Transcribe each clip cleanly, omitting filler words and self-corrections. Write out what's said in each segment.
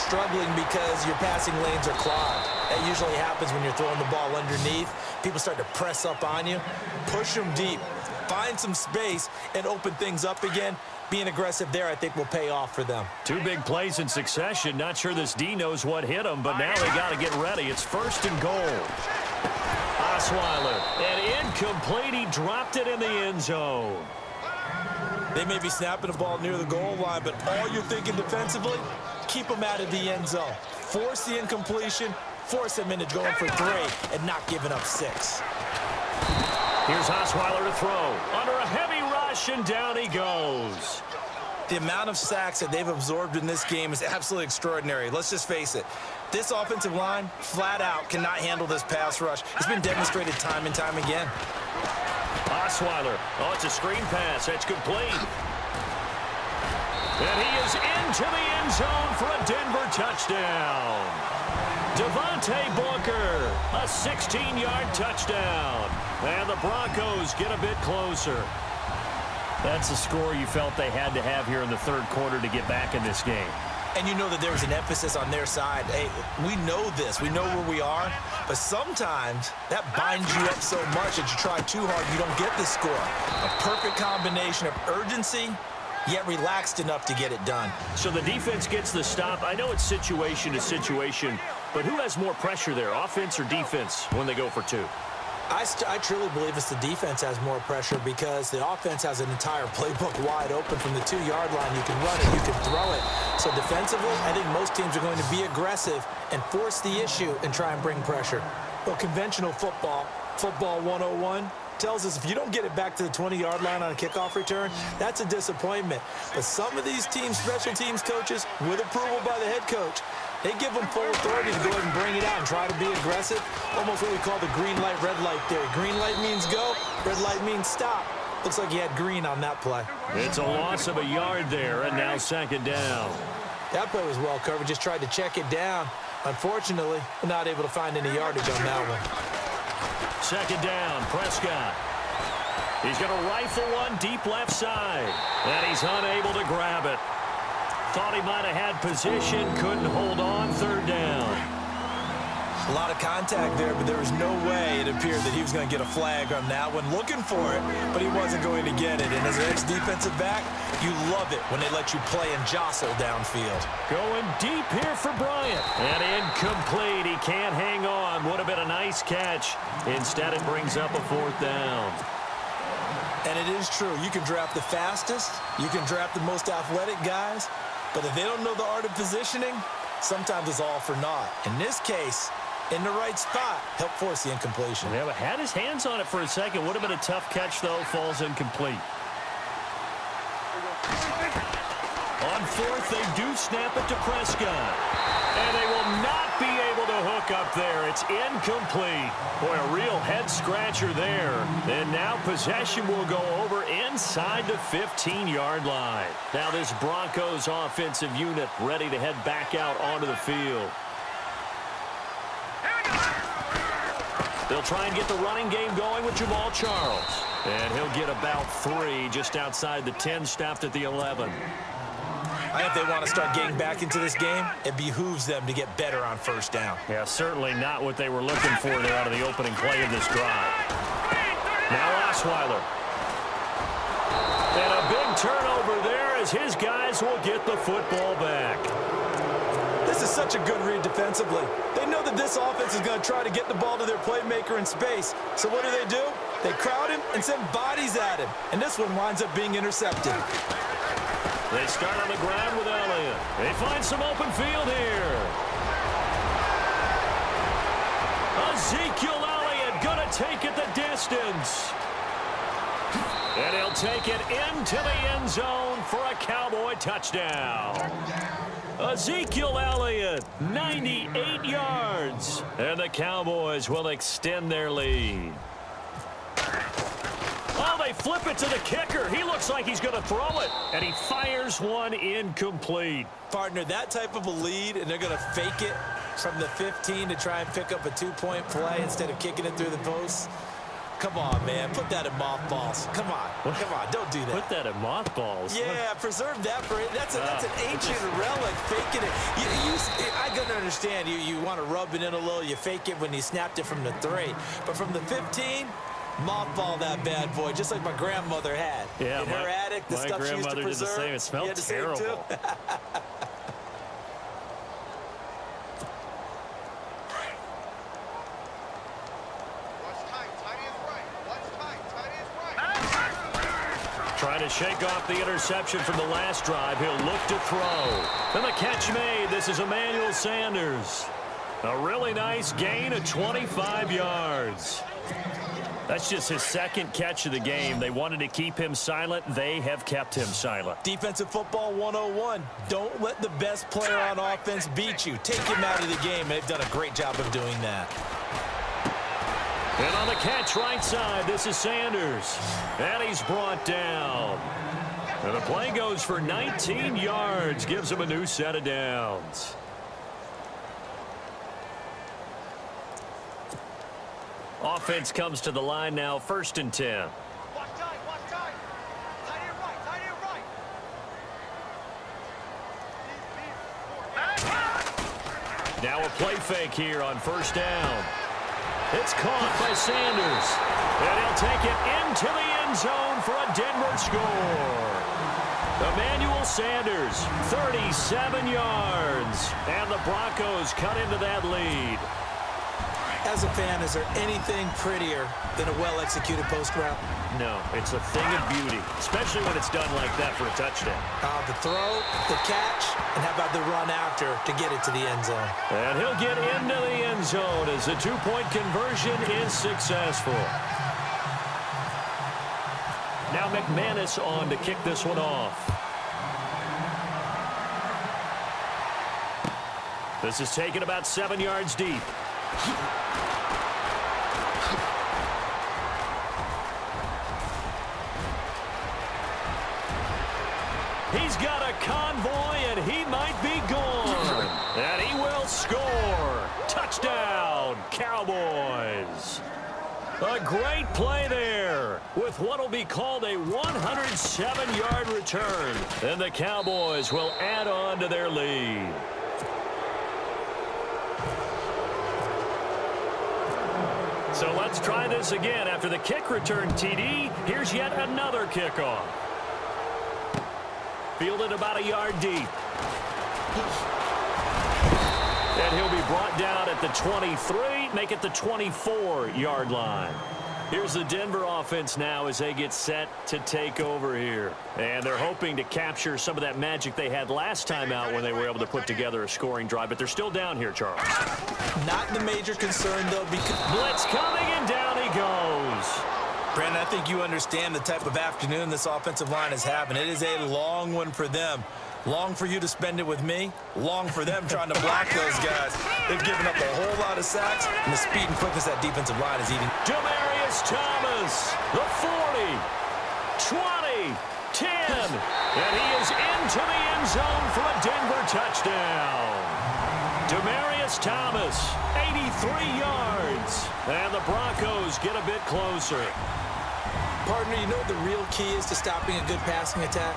struggling because your passing lanes are clogged. That usually happens when you're throwing the ball underneath. People start to press up on you. Push them deep. Find some space and open things up again. Being aggressive there, I think, will pay off for them. Two big plays in succession. Not sure this D knows what hit him, but now they got to get ready. It's 1st and goal. Osweiler, and incomplete. He dropped it in the end zone. They may be snapping the ball near the goal line, but all you're thinking defensively, keep them out of the end zone. Force the incompletion, force them into going for 3, and not giving up 6. Here's Osweiler to throw. Under a heavy rush, and down he goes. The amount of sacks that they've absorbed in this game is absolutely extraordinary. Let's just face it. This offensive line, flat out, cannot handle this pass rush. It's been demonstrated time and time again. Osweiler. Oh, it's a screen pass. It's complete. And he is into the end zone for a Denver touchdown. Devontae Booker, a 16-yard touchdown. And the Broncos get a bit closer. That's the score you felt they had to have here in the 3rd quarter to get back in this game. And you know that there was an emphasis on their side. Hey, we know this. We know where we are. But sometimes that binds you up so much that you try too hard, you don't get the score. A perfect combination of urgency, yet relaxed enough to get it done. So the defense gets the stop. I know it's situation to situation, but who has more pressure there, offense or defense, when they go for 2? I truly believe it's the defense has more pressure because the offense has an entire playbook wide open from the 2-yard line. You can run it, you can throw it. So defensively, I think most teams are going to be aggressive and force the issue and try and bring pressure. Well, conventional football 101, tells us if you don't get it back to the 20-yard line on a kickoff return, that's a disappointment. But some of these teams, special teams coaches, with approval by the head coach, they give them full authority to go ahead and bring it out and try to be aggressive. Almost what we call the green light, red light theory. Green light means go, red light means stop. Looks like he had green on that play. It's a loss of a yard there, and now 2nd down. That play was well covered, just tried to check it down. Unfortunately, not able to find any yardage on that one. 2nd down, Prescott. He's going to rifle one deep left side, and he's unable to grab it. Thought he might have had position, couldn't hold on, 3rd down. A lot of contact there, but there was no way it appeared that he was going to get a flag on that one. Looking for it, but he wasn't going to get it. And as an ex-defensive back, you love it when they let you play and jostle downfield. Going deep here for Bryant. And incomplete. He can't hang on. Would have been a nice catch. Instead, it brings up a 4th down. And it is true. You can draft the fastest. You can draft the most athletic guys. But if they don't know the art of positioning, sometimes it's all for naught. In this case, in the right spot, help force the incompletion. Yeah, but had his hands on it for a second. Would have been a tough catch, though. Falls incomplete. On 4th, they do snap it to Prescott. And they will not be able to hook up there. It's incomplete. Boy, a real head-scratcher there. And now possession will go over inside the 15-yard line. Now this Broncos offensive unit ready to head back out onto the field. They'll try and get the running game going with Jamal Charles. And he'll get about 3 just outside the 10, stopped at the 11. I think if they want to start getting back into this game, it behooves them to get better on 1st down. Yeah, certainly not what they were looking for there out of the opening play of this drive. Now Osweiler. And a big turnover there as his guys will get the football back. This is such a good read defensively. They know that this offense is going to try to get the ball to their playmaker in space. So what do? They crowd him and send bodies at him. And this one winds up being intercepted. They start on the ground with Elliott. They find some open field here. Ezekiel Elliott going to take it the distance. And he'll take it into the end zone for a Cowboy touchdown. Ezekiel Elliott, 98 yards. And the Cowboys will extend their lead. Oh, they flip it to the kicker. He looks like he's going to throw it. And he fires one incomplete. Partner, that type of a lead, and they're going to fake it from the 15 to try and pick up a 2-point play instead of kicking it through the posts. Come on, man. Put that in mothballs. Come on. Come on. Don't do that. Put that in mothballs? Yeah, preserve that for it. That's an ancient relic, faking it. understand. You want to rub it in a little. You fake it when you snapped it from the 3. But from the 15, mothball that bad boy, just like my grandmother had. Yeah, in her attic, the stuff she used to preserve. Did the same. It smelled terrible. Trying to shake off the interception from the last drive. He'll look to throw. And the catch made. This is Emmanuel Sanders. A really nice gain of 25 yards. That's just his second catch of the game. They wanted to keep him silent. They have kept him silent. Defensive football 101. Don't let the best player on offense beat you. Take him out of the game, and they've done a great job of doing that. And on the catch right side, this is Sanders. And he's brought down. And the play goes for 19 yards. Gives him a new set of downs. Offense comes to the line now, 1st and 10. Watch time, watch time. Tight end right, tight end right. Now a play fake here on 1st down. It's caught by Sanders. And he'll take it into the end zone for a Denver score. Emmanuel Sanders, 37 yards. And the Broncos cut into that lead. As a fan, is there anything prettier than a well-executed post route? No, it's a thing of beauty, especially when it's done like that for a touchdown. The throw, the catch, and how about the run after to get it to the end zone? And he'll get into the end zone as the two-point conversion is successful. Now McManus on to kick this one off. This is taken about 7 yards deep. He's got a convoy, and he might be gone. And he will score. Touchdown, Cowboys. A great play there with what will be called a 107-yard return. And the Cowboys will add on to their lead. So let's try this again. After the kick return TD, here's yet another kickoff. Fielded about a yard deep. And he'll be brought down at the 23, make it the 24-yard line. Here's the Denver offense now as they get set to take over here. And they're hoping to capture some of that magic they had last time out when they were able to put together a scoring drive. But they're still down here, Charles. Not the major concern, though, because blitz coming, and down he goes. Brandon, I think you understand the type of afternoon this offensive line is having. It is a long one for them. Long for you to spend it with me. Long for them trying to block those guys. They've given up a whole lot of sacks, and the speed and quickness that defensive line is eating. Demaryius Thomas, the 40, 20, 10, and he is into the end zone for a Denver touchdown. Demaryius Thomas, 83 yards, and the Broncos get a bit closer. Partner, you know what the real key is to stopping a good passing attack?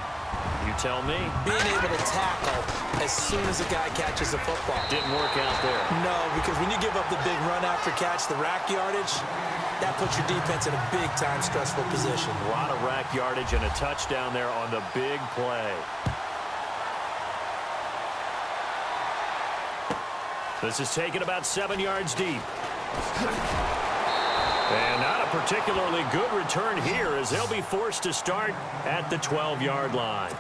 You tell me. Being able to tackle as soon as a guy catches the football. Didn't work out there. No, because when you give up the big run after catch, the rack yardage, that puts your defense in a big-time stressful position. A lot of rack yardage and a touchdown there on the big play. This is taken about 7 yards deep. And not a particularly good return here as they'll be forced to start at the 12-yard line.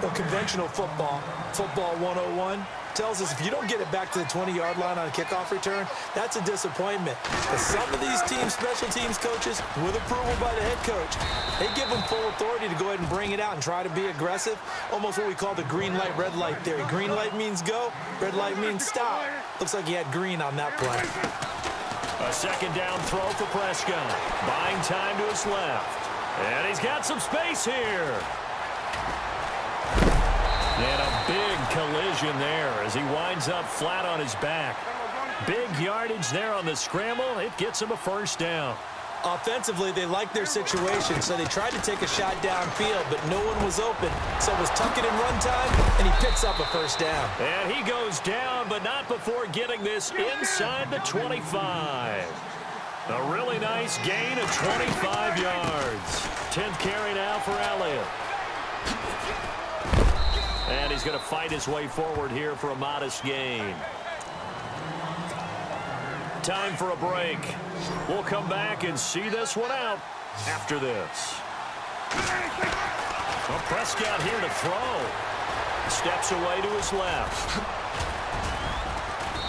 Well, conventional football 101, tells us if you don't get it back to the 20-yard line on a kickoff return, that's a disappointment. But some of these teams, special teams coaches, with approval by the head coach, they give them full authority to go ahead and bring it out and try to be aggressive, almost what we call the green light, red light theory. Green light means go, red light means stop. Looks like he had green on that play. A second down throw for Prescott. Buying time to his left. And he's got some space here. And a big collision there as he winds up flat on his back. Big yardage there on the scramble. It gets him a first down. Offensively, they liked their situation, so they tried to take a shot downfield, but no one was open. So it was tuck it and run time, and he picks up a first down. And he goes down, but not before getting this inside the 25. A really nice gain of 25 yards. 10th carry now for Elliott. And he's going to fight his way forward here for a modest gain. Time for a break. We'll come back and see this one out after this. Well, Prescott here to throw. Steps away to his left.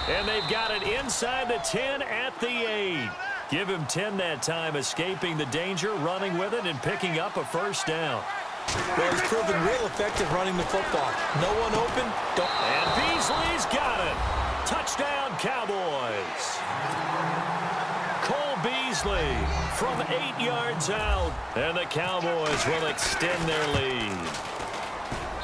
And they've got it inside the 10 at the 8. Give him 10 that time, escaping the danger, running with it, and picking up a first down. Well, he's proven real effective running the football. No one open. And Beasley's got it. Touchdown, Cowboys. Cole Beasley from 8 yards out. And the Cowboys will extend their lead.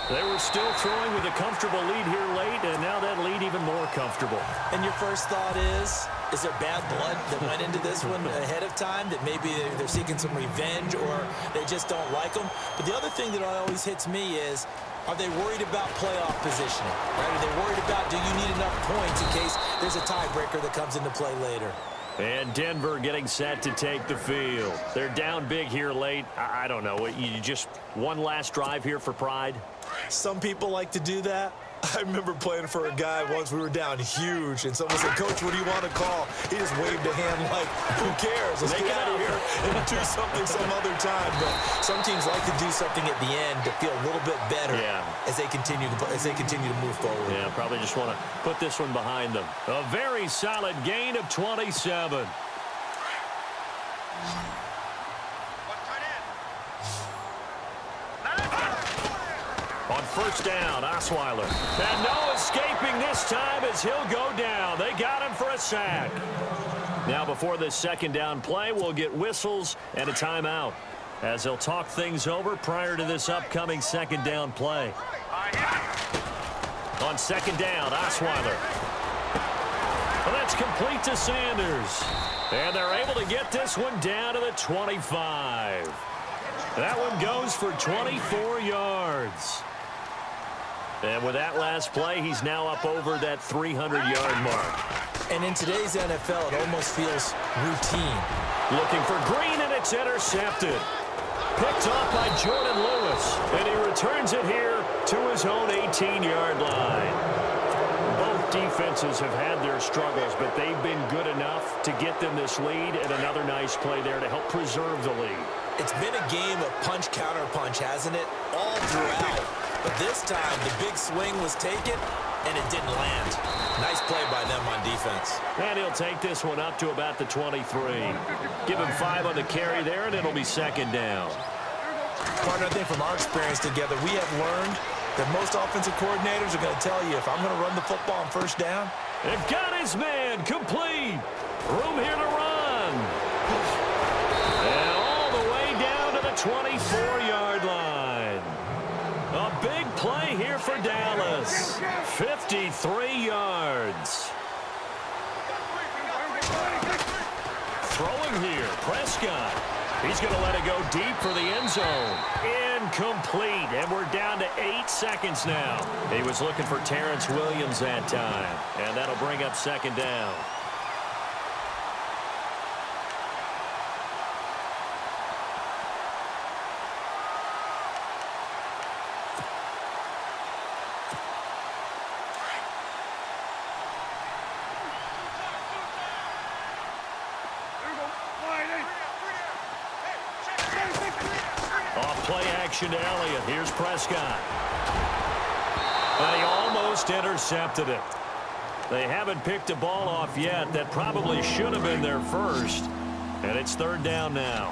They were still throwing with a comfortable lead here late, and now that lead even more comfortable. And your first thought is there bad blood that went into this one ahead of time, that maybe they're seeking some revenge or they just don't like them? But the other thing that always hits me is, are they worried about playoff positioning? Right? Are they worried about, do you need enough points in case there's a tiebreaker that comes into play later? And Denver getting set to take the field. They're down big here late. I don't know. You just one last drive here for pride? Some people like to do that. I remember playing for a guy once. We were down huge, and someone said, "Coach, what do you want to call?" He just waved a hand like, "Who cares? Let's get out of here and do something some other time." But some teams like to do something at the end to feel a little bit better as they continue to move forward. Yeah, probably just want to put this one behind them. A very solid gain of 27. On first down, Osweiler. And no escaping this time as he'll go down. They got him for a sack. Now before this second down play, we'll get whistles and a timeout as they'll talk things over prior to this upcoming second down play. On second down, Osweiler. Well, that's complete to Sanders. And they're able to get this one down to the 25. That one goes for 24 yards. And with that last play, he's now up over that 300-yard mark. And in today's NFL, it almost feels routine. Looking for Green, and it's intercepted. Picked off by Jordan Lewis. And he returns it here to his own 18-yard line. Both defenses have had their struggles, but they've been good enough to get them this lead, and another nice play there to help preserve the lead. It's been a game of punch-counter-punch, hasn't it? All throughout. But this time, the big swing was taken, and it didn't land. Nice play by them on defense. And he'll take this one up to about the 23. Give him 5 on the carry there, and it'll be second down. Partner, I think from our experience together, we have learned that most offensive coordinators are going to tell you, if I'm going to run the football on first down. They've got his man complete. Room here to run. And all the way down to the 24-yard line. A big play here for Dallas. 53 yards. Throwing here, Prescott. He's going to let it go deep for the end zone. Incomplete, and we're down to 8 seconds now. He was looking for Terrence Williams that time, and that'll bring up second down. Play action to Elliott. Here's Prescott. And he almost intercepted it. They haven't picked a ball off yet. That probably should have been their first. And it's third down now.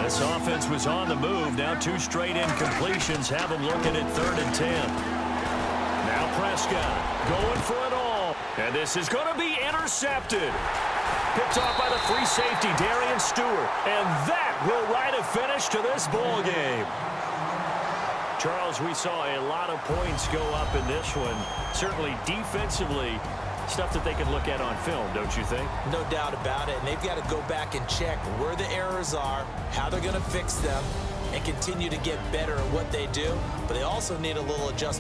This offense was on the move. Now 2 straight incompletions have them looking at 3rd and 10. Now Prescott going for it all. And this is going to be intercepted. Picked off by the free safety, Darian Stewart. And that will write a finish to this ball game. Charles, we saw a lot of points go up in this one. Certainly defensively, Stuff that they can look at on film, don't you think? No doubt about it. And they've got to go back and check where the errors are, how they're going to fix them, and continue to get better at what they do. But they also need a little adjustment.